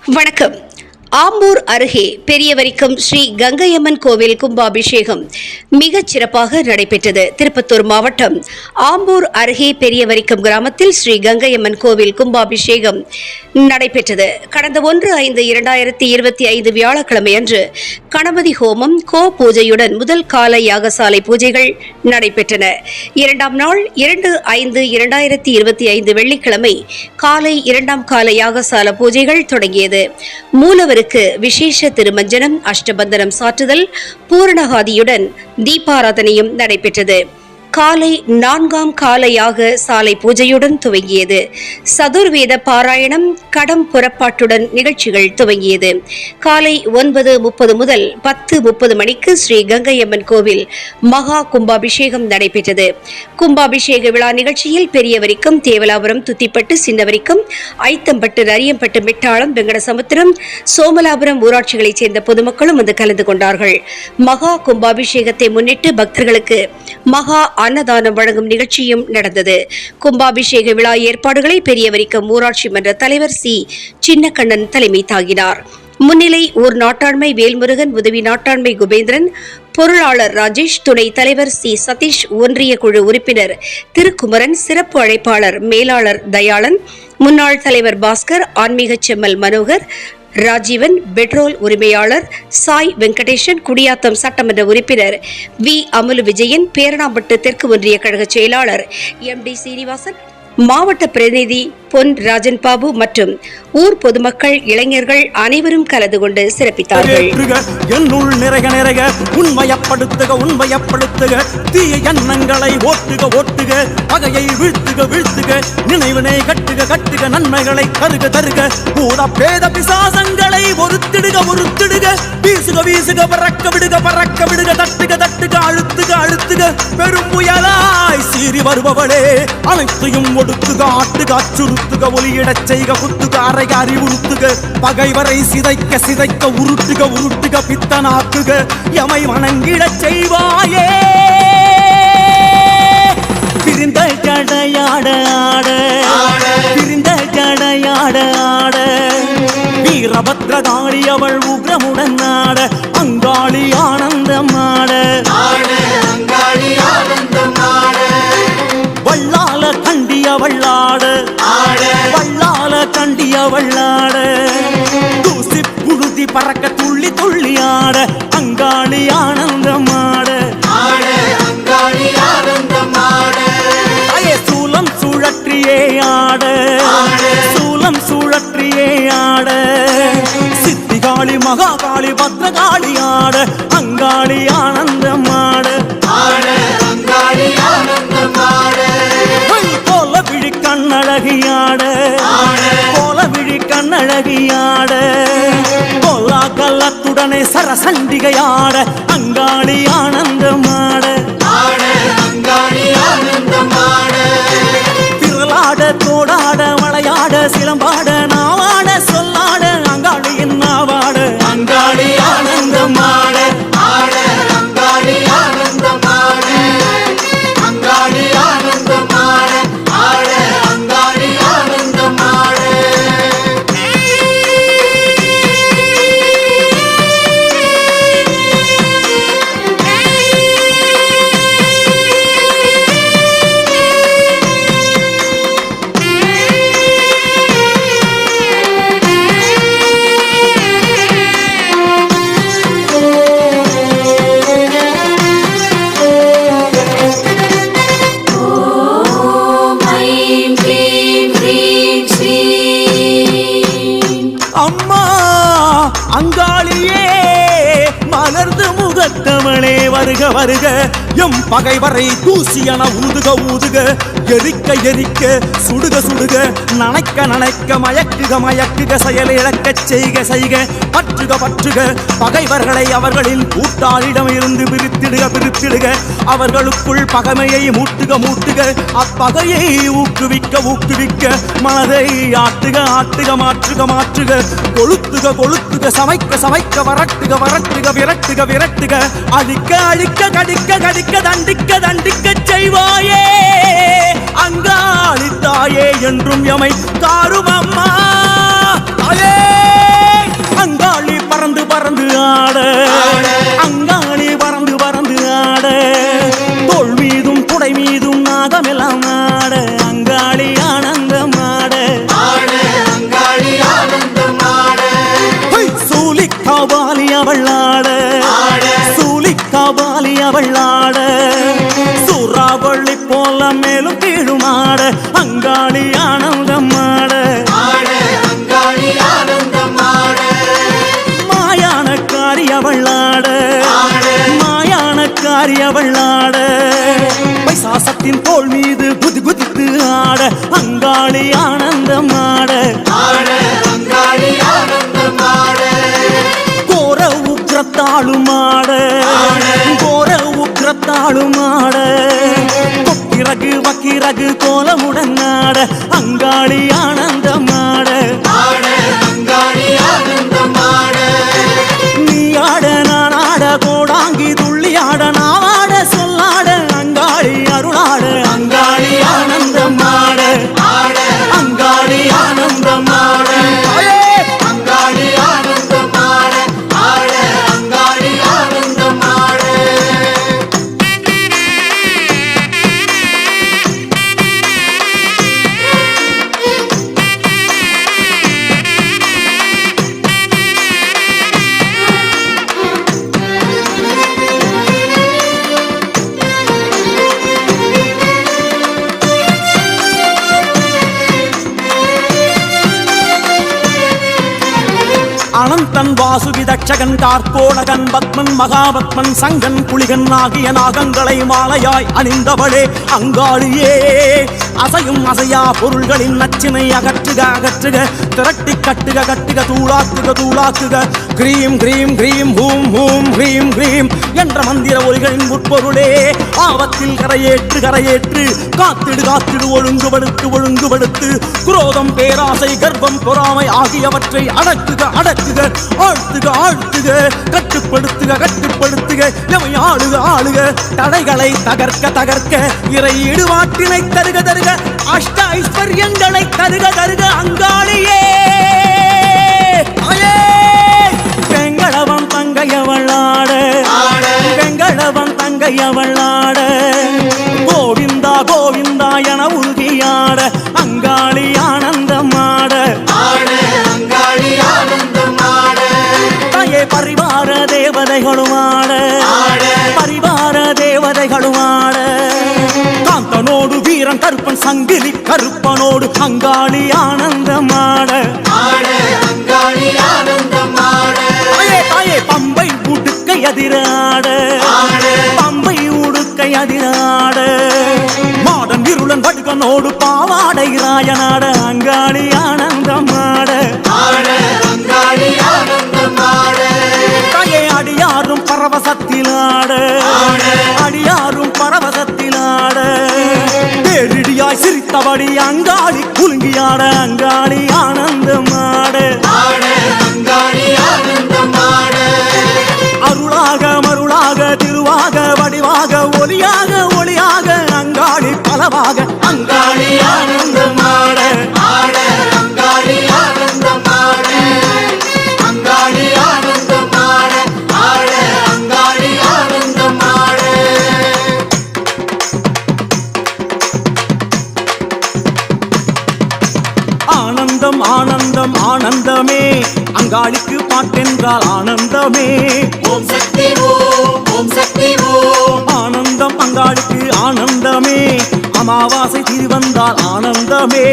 வணக்கம். ஆம்பூர் அருகே பெரியவரிக்கும் ஸ்ரீ கங்கையம்மன் கோவில் கும்பாபிஷேகம் மிகச் சிறப்பாக நடைபெற்றது. திருப்பத்தூர் மாவட்டம் ஆம்பூர் அருகே பெரியவரிக்கும் கிராமத்தில் ஸ்ரீ கங்கையம்மன் கோவில் கும்பாபிஷேகம் நடைபெற்றது. கடந்த 1/5/2025 வியாழக்கிழமை அன்று கணபதி ஹோமம் கோ பூஜையுடன் முதல் கால யாகசாலை பூஜைகள் நடைபெற்றன. இரண்டாம் நாள் 2/5/2025 வெள்ளிக்கிழமை காலை 2ஆம் கால யாகசால பூஜைகள் தொடங்கியது. மூலவர் விசேஷ திருமஞ்சனம், அஷ்டபந்தனம் சாற்றுதல், பூரணகாதியுடன் தீபாராதனையும் நடைபெற்றது. காலை 4ஆம் காலையாக சாலை பூஜையுடன் துவங்கியது. சதுர்வேத பாராயணம், கடம் புறப்பாட்டுடன் நிகழ்ச்சிகள் துவங்கியது. காலை 9:30 முதல் 10:30 மணிக்கு ஸ்ரீ கங்கையம்மன் கோவில் மகா கும்பாபிஷேகம் நடைபெற்றது. கும்பாபிஷேக விழா நிகழ்ச்சியில் பெரியவரிக்கும், தேவலாபுரம், துத்திப்பட்டு, சின்னவரிக்கும், ஐத்தம்பட்டு, நரியம்பட்டு, மெட்டாளம், வெங்கடசமுத்திரம், சோமலாபுரம் ஊராட்சிகளைச் சேர்ந்த பொதுமக்களும் வந்து கலந்து கொண்டார்கள். மகா கும்பாபிஷேகத்தை முன்னிட்டு பக்தர்களுக்கு மகா அன்னதானம் வழங்கும் நிகழ்ச்சியும் நடந்தது. கும்பாபிஷேக விழா ஏற்பாடுகளை பெரியவரிக்கும் ஊராட்சி மன்ற தலைவர் சி. சின்னக்கண்ணன் தலைமை தாங்கினார். முன்னிலை ஊர் நாட்டாண்மை வேல்முருகன், உதவி நாட்டாண்மை குபேந்திரன், பொருளாளர் ராஜேஷ், துணை தலைவர் சி. சதீஷ், ஒன்றிய குழு உறுப்பினர் திருக்குமரன், சிறப்பு அழைப்பாளர் மேலாளர் தயாளன், முன்னாள் தலைவர் பாஸ்கர், ஆன்மீக செம்மல் மனோகர், ராஜீவன், பெட்ரோல் உரிமையாளர் சாய் வெங்கடேசன், குடியாத்தம் சட்டமன்ற உறுப்பினர் வி. அமுலு விஜயன், பேரணாம்பட்டு தெற்கு ஒன்றிய கழக செயலாளர் எம்.டி. சீனிவாசன், மாவட்ட பிரதிநிதி பொன் ராஜன் பாபு மற்றும் ஊர் பொதுமக்கள், இளைஞர்கள் அனைவரும் கலந்து கொண்டு சிறப்பித்தார்கள். என்னுள் நிறைக நிறைக உண்மையப்படுத்துக உண்மையப்படுத்துக, தீய எண்ணங்களை ஓட்டுக ஓட்டுக, பகையை வீழ்த்துக வீழ்த்துக, நினைவினை கட்டுக கட்டுக, நன்மைகளை தருக தருக, பூத பேத பிசாசங்களை ஒருத்திடுக ஒருத்திடுக, வீசுக வீசுக, பறக்க விடுக பறக்க விடுக, தட்டுக தட்டுக, அழுத்துக அழுத்துக, பெரும் புயலாய் சீறி வருபவளே அனைத்தையும் ஒடுக்குக, ஆட்டுக அச்சுறுத்துக, ஒலியிடச் செய்க, குத்துக அறைக அறிவுறுத்துக, பகைவரை சிதைக்க சிதைக்க, உருட்டுக உருட்டுக, பித்தனாக்குக, எமை வணங்கிடச் செய்வாயே. பிரிந்த கடையாட ஆட பிரிந்த கடையாட ஆட, வீரபத்ரகாளி அவள் உக்ரமுடன் ஆட, அங்காளி ஆனந்தம் ஆட, வள்ளால கண்டிய வள்ளாட வள்ளால கண்டிய வள்ளாட, தூசி புழுதி பறக்க துள்ளி துள்ளி ஆட, அங்காளி ஆனந்தம் ஆட, சூலம் சுழற்றியே ஆட சூலம் சுழற்றியே ஆட, சித்திகாளி மகாகாளி பத்ரகாளி ஆட, அங்காளி ஆனந்தம் ஆட, கோல விழி கண்ணழகியாட கோல விழி கண்ணழகியாட, கோலா கல்லத்துடனே சரசண்டிகையாட, அங்காளி ஆனந்தமாட, திரளாட தோடாட மலையாட சிலம்பாட நாவாட சொல்லாட, அங்காளியின் நாவாட, அங்காளி ஆனந்தமாட, அங்காளியே மலர்ந்து முகத்தவளே வருக வருக, எம் பகைவரை தூசியன ஊதுக ஊதுக, எரிக்க எரிக்க, சுடுக சுடுக, நனைக்க நனைக்க, மயக்குக மயக்குக, செயல் இழக்கச் செய்க செய்க, பற்றுக பற்றுக, பகைவர்களை அவர்களின் கூட்டாளிடம் இருந்து பிரித்திடுக பிரித்திடுக, அவர்களுக்குள் பகைமையை மூட்டுக மூட்டுக, அப்பகையை ஊக்குவிக்க ஊக்குவிக்க, மனதை ஆட்டுக ஆட்டுக, மாற்றுக மாற்றுக, கொளுத்துக கொளுத்துக, சமைக்க சமைக்க, வரட்டுக வரட்டுக, விரட்டுக விரட்டுக, அழிக்க அழிக்க, கடிக்க கடிக்க, தண்டிக்க தண்டிக்க செய்வாயே. அங்காளி தாயே என்றும் எமை தாரும் அம்மா தாயே. அவள் ஆட சூறாவளி போல மேலும் கீழும் ஆட அங்காளி ஆனந்தம் ஆட மாயானக்காரி அவள் ஆட மாயானக்காரி அவள் ஆட பைசாசத்தின் தோள் மீது குதி குதித்து ஆட அங்காளி ஆனந்தம் ஆட கோர உக்ரத்தாளுமாட கோர உக்ரத்தாளுமாட கொக்கிரகு வக்கிரகு கோலமுடன் ஆட அங்காளி ஆனந்தமாட நீ ஆட நான் ஆட கோடாங்கி துள்ளி ஆட நான் ஆட சொல்லாட அங்காளி அருளாட அங்காளி ஆனந்தமாட அங்காளி ஆனந்தமாட அனந்தன் வாசுகி தட்சகன் கார்கோடகன் பத்மன் மகாபத்மன் சங்கன் குளிகன் ஆகிய நாகங்களை மாலையாய் அணிந்தவளே அங்காளியே அசையும் அசையா பொருள்களின் நச்சினை அகற்றுக அகற்றுக திரட்டி கட்டுக கட்டுக தூளாக்குக தூளாக்குக கிரீம் கிரீம் கிரீம் ஹூம் ஹூம் ஹ்ரீம் ஹ்ரீம் என்ற மந்திர ஒலிகளின் உட்பொருளே ஆபத்தில் கரையேற்று கரையேற்று காத்திடு காத்திடு ஒழுங்குபடுத்து ஒழுங்குபடுத்து குரோதம் பேராசை கர்ப்பம் பொறாமை ஆகியவற்றை அடக்குக அடக்குக ஆழ்த்துக ஆழ்த்துக கட்டுப்படுத்துக கட்டுப்படுத்துக எவை ஆளுக ஆளுக தடைகளை தகர்க்க தகர்க்க இறை இடுவாட்டினை தருக தருக அஷ்ட ஐஸ்வர்யங்களை தருக தருக அங்காளியே வெங்கடவன் தங்கையவளாட வெங்கடவன் தங்கையவளாட கோவிந்தா கோவிந்தா என உருகியாட அங்காளி ஆனந்தமாட தாயே பரிவார தேவதைகளும் ஆட பரிவார தேவதைகளும் ஆட காந்தனோடு வீரன் கருப்பன் சங்கிலி கருப்பனோடு அங்காளி ஆனந்தமாட தாயே பம்பை உடுக்கை அதிராட பம்பை உடுக்கை அதிராட மாடன் இருளன் வடுகனோடு பாவாடை ராயனாட அங்காளி ஆனந்தமாட தாயே அடியாரும் பரவசத்திலாட அடியாரும் பரவசத்திலாட தேடியாய் சிரித்தபடி அங்காளி குலுங்கியாட அங்காளி ஆனந்தமாட அருளாக மருளாக திருவாக வடிவாக ஒளியாக ஒளியாக அங்காளி பலவாக அங்காளி ஆனந்தமாட ஆனந்தம் ஆனந்தம் ஆனந்தமே அங்காளிக்கு பாட்டென்றால் ஆனந்தமே ஓம் சக்தி ஓம் சக்தி ஓம் ஆனந்தம் அங்காளிக்கு ஆனந்தமே அமாவாசை திருவந்தால் ஆனந்தமே